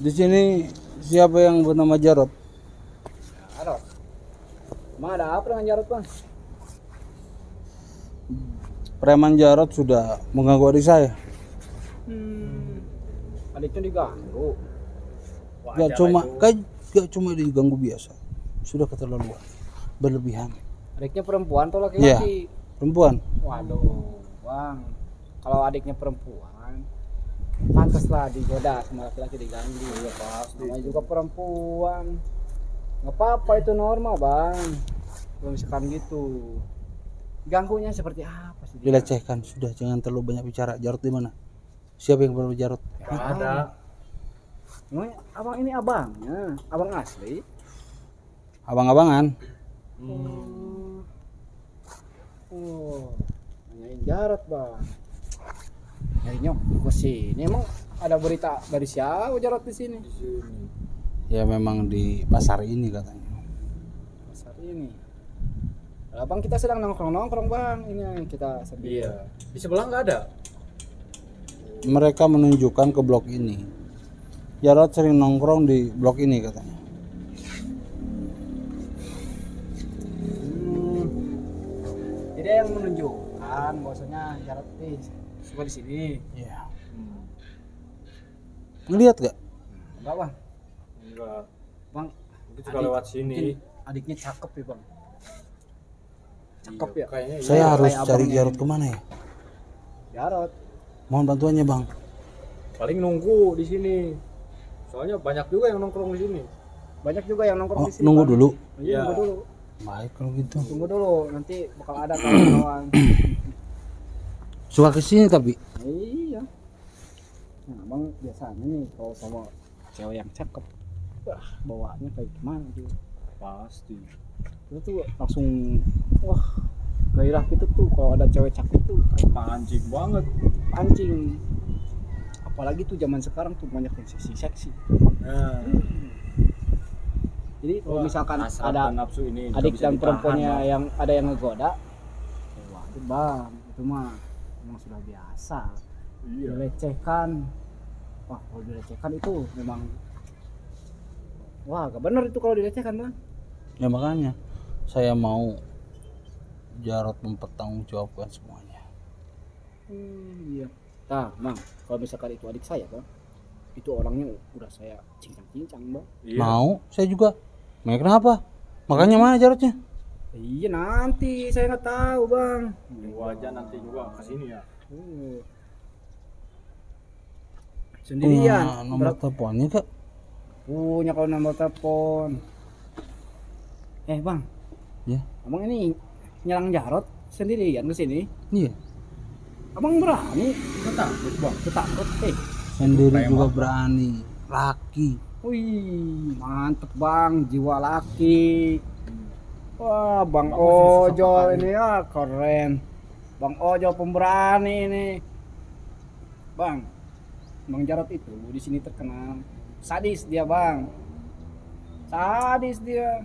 Di sini siapa yang bernama Jarot? Jarot. Emang ada apa dengan Jarot, Bang? Preman Jarot sudah mengganggu adik saya. Adiknya diganggu. Gak cuma diganggu biasa. Sudah keterlaluan, berlebihan. Adiknya perempuan atau Iya, laki-laki? perempuan. Waduh, Bang. Kalau adiknya perempuan, pantaslah digoda sama laki-laki diganggu. Ya pasti. Namanya juga perempuan. Nggak apa-apa, itu normal, Bang. Kalau misalkan gitu. Ganggunya seperti apa sih? Dilecehkan. Sudah, jangan terlalu banyak bicara. Jarot di mana? Siapa yang bernama Jarot? Nggak ada. Emang abang ini abangnya, abang asli. Abang-abangan. Oh, nanyain Jarot, Bang. Nyarinya ke sini. Emang ada berita dari siapa Jarot di sini? Di sini. Ya memang di pasar ini katanya. Pasar ini. Abang kita sedang nongkrong-nongkrong, Bang. Ini kita sambil. Iya. Di sebelah nggak ada. Mereka menunjukkan ke blok ini. Jarot sering nongkrong di blok ini katanya. Jadi yang menunjukkan bahwasanya Jarot suka di sini. Iya. Ngelihat gak? Enggak, Bang. Enggak. Bang, Itu juga lewat sini. adiknya cakep ya, Bang. Cakep ya. Kayaknya Saya Iya, harus kayak cari abangnya Jarot ini. kemana ya? Jarot. Mohon bantuannya, Bang. paling nunggu di sini. Soalnya banyak juga yang nongkrong di sini. Banyak juga yang nongkrong Oh, di sini. nunggu Bang. dulu. Iya, Iya. nunggu dulu. Baik kalau gitu. Tunggu dulu, nanti bakal ada kawan-kawan. Suka kesini tapi. Iya. Nah, Bang biasanya nih kalau sama cewek yang cakep, wah bawaannya kayak gimana gitu. Pasti. Itu tuh langsung wah gairah gitu tuh kalau ada cewek cakep tuh Pancing banget. pancing. Apalagi tuh zaman sekarang tuh banyak yang seksi-seksi. Nah, Jadi kalau misalkan hasrat ada dan nafsu ini nggak adik bisa dan ditahan, perempuannya Bang. yang ada yang ngegoda, waduh Bang, itu mah memang sudah biasa. Iya. Dilecehkan, wah kalau dilecehkan itu memang wah gak bener itu kalau dilecehkan, Bang. Ya makanya saya mau Jarot mempertanggungjawabkan semuanya. Iya. Nah, Bang, kalau misalkan itu adik saya, Bang, itu orangnya udah saya cincang-cincang, Bang. Iya. Mau, saya juga. Mau kenapa? Makanya mana Jarotnya? Iya nanti saya nggak tahu, Bang. Tunggu aja nanti juga ke sini ya. Sendirian. Punya nomor teleponnya kak? Punya kalau nomor telepon. Bang, Ya. abang ini nyerang Jarot sendirian ke sini. Iya. Abang berani? Takut, Bang. Ketakut, Sendiri juga berani. Laki. Wih, mantep Bang, jiwa laki. Wah, Bang Kamu sih susah Ojo pakai. ini ya keren. Bang Ojo pemberani ini. Bang Jarot itu di sini terkenal sadis dia, Bang. Sadis dia.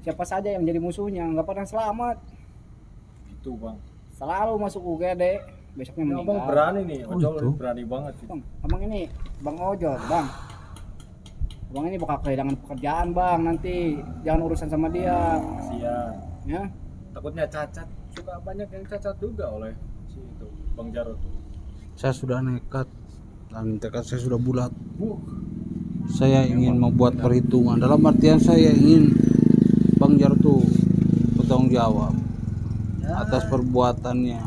Siapa saja yang jadi musuhnya nggak pernah selamat. Gitu, Bang. Selalu masuk UGD, besoknya Ini meninggal. Abang berani nih. Oh, Ojo itu. berani banget sih. Bang, abang ini Bang Ojo, Bang. Abang ini bakal kehilangan pekerjaan, Bang, nanti. Jangan urusan sama dia, Kasihan. ya. Takutnya cacat. Suka banyak yang cacat juga oleh si itu Bang Jarot. Saya sudah nekat. Dan tekad saya sudah bulat. Bu, Saya ingin membuat perhitungan. Dalam artian saya ingin Bang Jarot tuh bertanggung jawab atas perbuatannya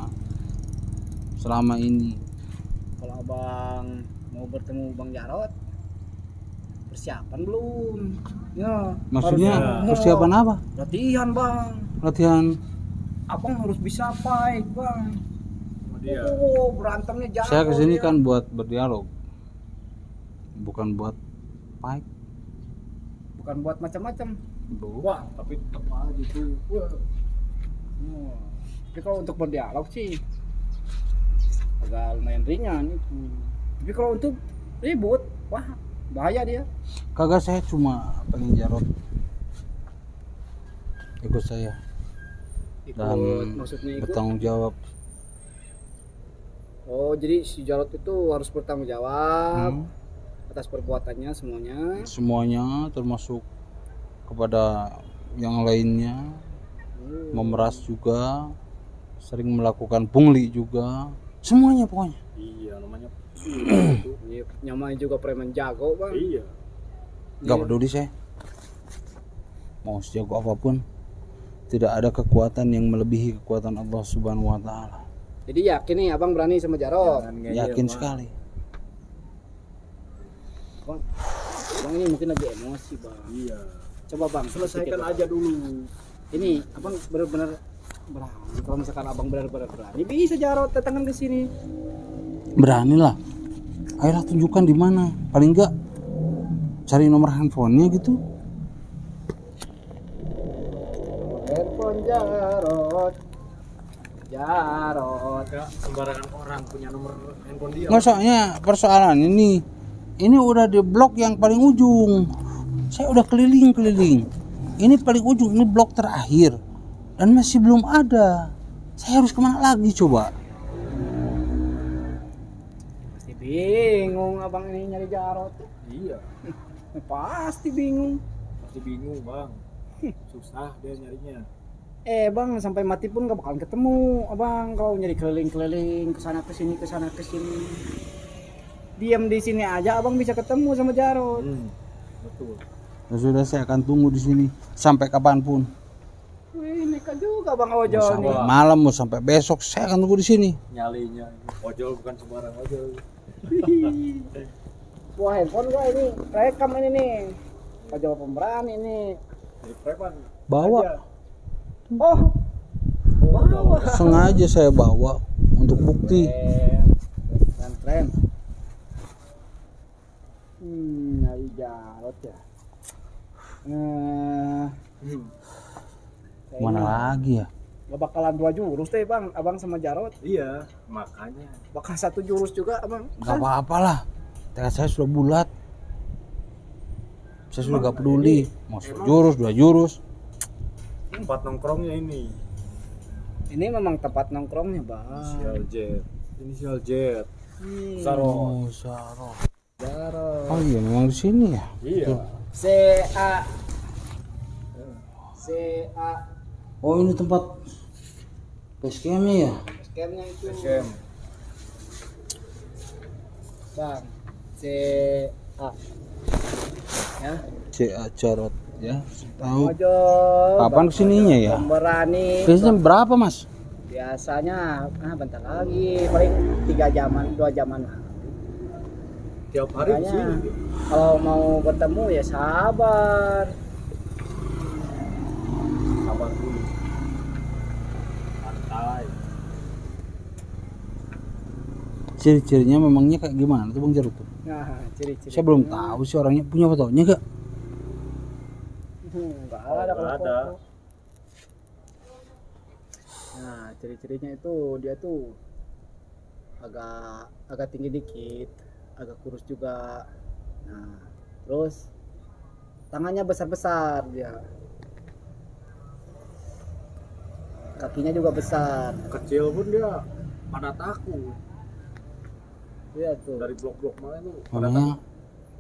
selama ini. Kalau abang mau bertemu Bang Jarot, persiapan belum? Ya. Maksudnya harus- persiapan apa? Latihan, Bang. Latihan. Abang harus bisa fight, Bang. sama dia. Oh, berantemnya jago. Saya kesini dia. kan buat berdialog, bukan buat fight. Bukan buat macam-macam. Wah, tapi tetap aja tuh. Wah. Oh. Tapi kalau untuk berdialog sih agak lumayan ringan itu. Tapi kalau untuk ribut, wah bahaya dia. Kagak, saya cuma pengen Jarot ikut saya dan Maksudnya ikut. bertanggung jawab. Oh, jadi si Jarot itu harus bertanggung jawab Hmm. atas perbuatannya semuanya. Semuanya termasuk kepada yang lainnya, memeras juga, sering melakukan pungli juga, semuanya pokoknya. Iya namanya. Iya, namanya juga preman jago bang. Iya. Gak peduli saya, mau sejago apapun, tidak ada kekuatan yang melebihi kekuatan Allah Subhanahu Wa Taala. Jadi yakin nih abang berani sama Jarot. Jangan ngeyel, Yakin Bang. sekali. Bang ini mungkin lagi emosi bang. Iya. Coba bang Selesaikan sedikit, aja dulu. ini abang benar-benar berani. Kalau misalkan abang benar-benar berani, bisa Jarot datangkan ke sini. Beranilah, ayolah tunjukkan di mana. Paling enggak cari nomor handphonenya gitu. Handphone Jarot. Gak sembarangan orang punya nomor handphone dia. Nggak, soalnya persoalan ini udah di blok yang paling ujung. Saya udah keliling-keliling. Ini paling ujung, ini blok terakhir dan masih belum ada. Saya harus kemana lagi coba? Pasti bingung abang ini nyari Jarot. Iya. Pasti bingung. Pasti bingung bang. Susah dia nyarinya. Bang sampai mati pun gak bakalan ketemu abang kalau nyari keliling-keliling kesana kesini diam di sini aja abang bisa ketemu sama Jarot. Betul. Ya sudah, saya akan tunggu di sini sampai kapanpun. Wih nekat juga bang ojol Mau sampai nih. malam, mau sampai besok, saya akan tunggu di sini. Nyalinya ojol bukan sembarang ojol. Wah handphone gua ini rekam ini nih ojol pemberani ini. Jadi preman. Bawa, Aja. Oh bawa sengaja saya bawa untuk bukti. keren nyari Jarot ya. Mana lagi ya? Gak bakalan 2 jurus deh bang abang sama Jarot. Iya, makanya. Bakal 1 jurus juga abang. Gak apa-apa lah, tekad saya sudah bulat. Saya sudah gak peduli mau 1 jurus, 2 jurus. Tempat nongkrongnya ini. Ini memang tempat nongkrongnya bang. Inisial J. Inisial J. Oh, Saro. Jarot. Oh iya, memang di sini ya. Iya. CA. Oh, ini tempat base campnya ya. Scamnya itu Scam. bang. CA. Ya. CA Jarot ya. Tahu. Ojol. Kapan kesininya ya? Pemberani. Biasanya berapa, Mas? Biasanya bentar lagi paling 3 jaman 2 jaman lah. Tiap hari di sini. Makanya kalau mau bertemu ya sabar. Sabar dulu. Santai. Ciri-cirinya memangnya kayak gimana tuh Bang Jarot tuh? Nah, ciri-ciri. Saya belum tahu sih orangnya, punya fotonya gak? Enggak ada kalau Nggak ada. foto. Nah, ciri-cirinya itu dia tuh agak tinggi dikit, agak kurus juga. Nah, terus tangannya besar-besar dia. Kakinya juga besar. Kecil pun dia pada takut. Iya tuh. Dari blok-blok mana itu. Makanya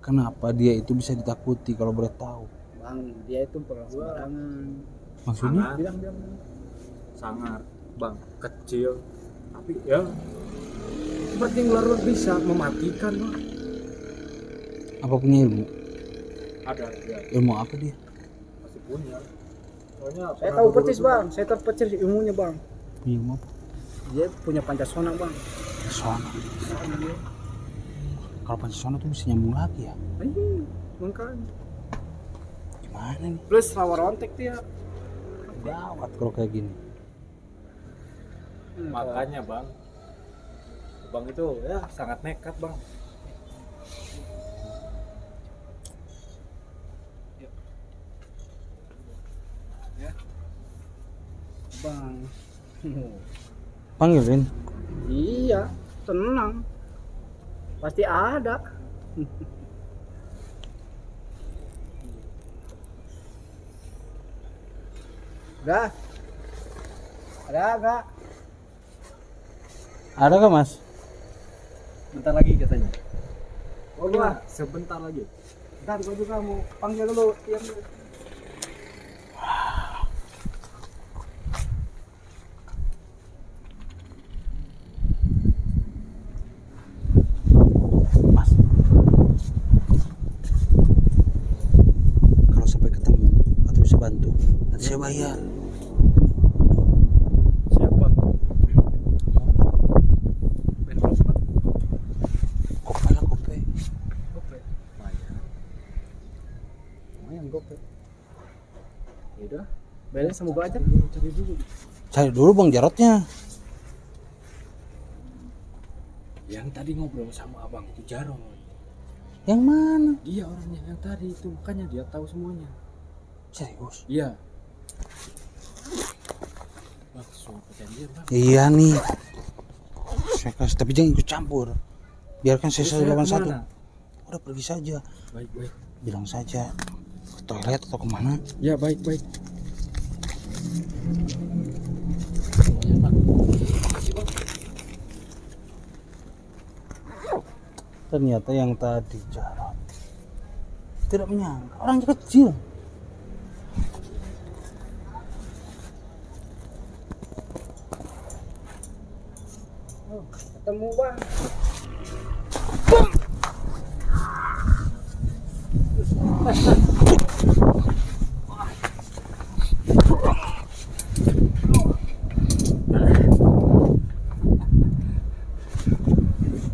kenapa dia itu bisa ditakuti kalau boleh tahu? Bang, dia itu pernah sembarangan. Maksudnya? Sangar. Bilang Sangar, bang, kecil, tapi ya seperti ular bisa mematikan, bang. Apa punya ilmu? Ada ya, Ilmu apa dia? masih punya. Soalnya saya pernah tahu berburu persis juga. bang, saya tahu persis ilmunya bang. Punya ilmu apa? Dia punya pancasona bang. Pancasona. Sana dia. Kalau Pancasona tuh bisa nyambung lagi ya? Makanya. Gimana nih? Plus rawa rontek dia. Gawat kalau kayak gini. Makanya bang, bang itu ya sangat nekat bang. Ya. Bang. Panggilin. Iya, tenang. Pasti ada. Udah. Ada enggak? Ada gak Mas? Bentar lagi katanya. Oh, gua. Sebentar lagi. Bentar, gua juga mau panggil dulu. Diam dulu. Mas, kalau sampai ketemu atau bisa bantu, nanti saya bayar. Siapa? Berapa? Kope lah, kope. Gope. Bayar. Lumayan gope. Yaudah, bayarnya sama gua aja. Cari dulu. Cari dulu Bang Jarotnya. Yang tadi ngobrol sama abang itu Jarot. Yang mana? Dia orangnya yang tadi itu, makanya dia tahu semuanya. Serius? Iya. Langsung perjanjian bang. Iya nih. Saya kasih, tapi jangan ikut campur. Biarkan saya Terus saya lawan satu. kemana? Udah pergi saja. Baik baik. Bilang saja ke toilet atau kemana. Ya baik baik. Ternyata yang tadi Jarot tidak menyangka orangnya kecil. Oh, ketemu bang.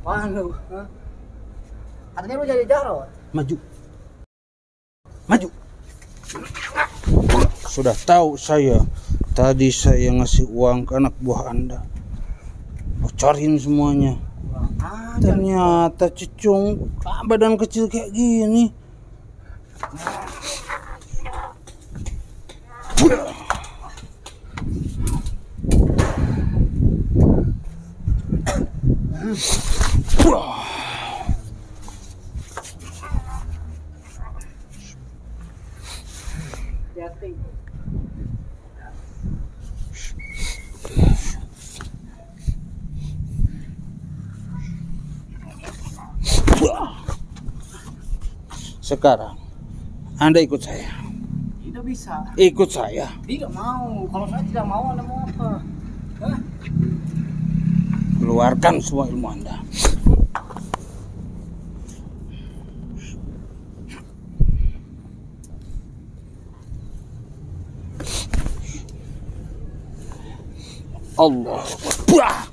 Bang lu, hah? Katanya lu jadi Jarot. Maju. Maju. Sudah tahu saya. Tadi saya ngasih uang ke anak buah Anda. Bocorin semuanya. Ternyata cecung badan kecil kayak gini. Hati-hati. Sekarang Anda ikut saya. Tidak bisa. Ikut saya. Tidak mau. Kalau saya tidak mau, Anda mau apa? Hah? Keluarkan semua ilmu Anda. Allah Akbar.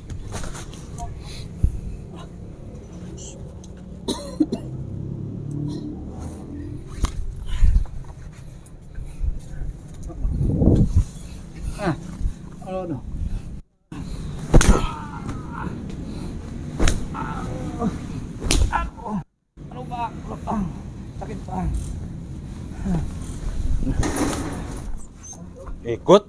Halo dong. Halo Pak. Sakit Pak. Ikut.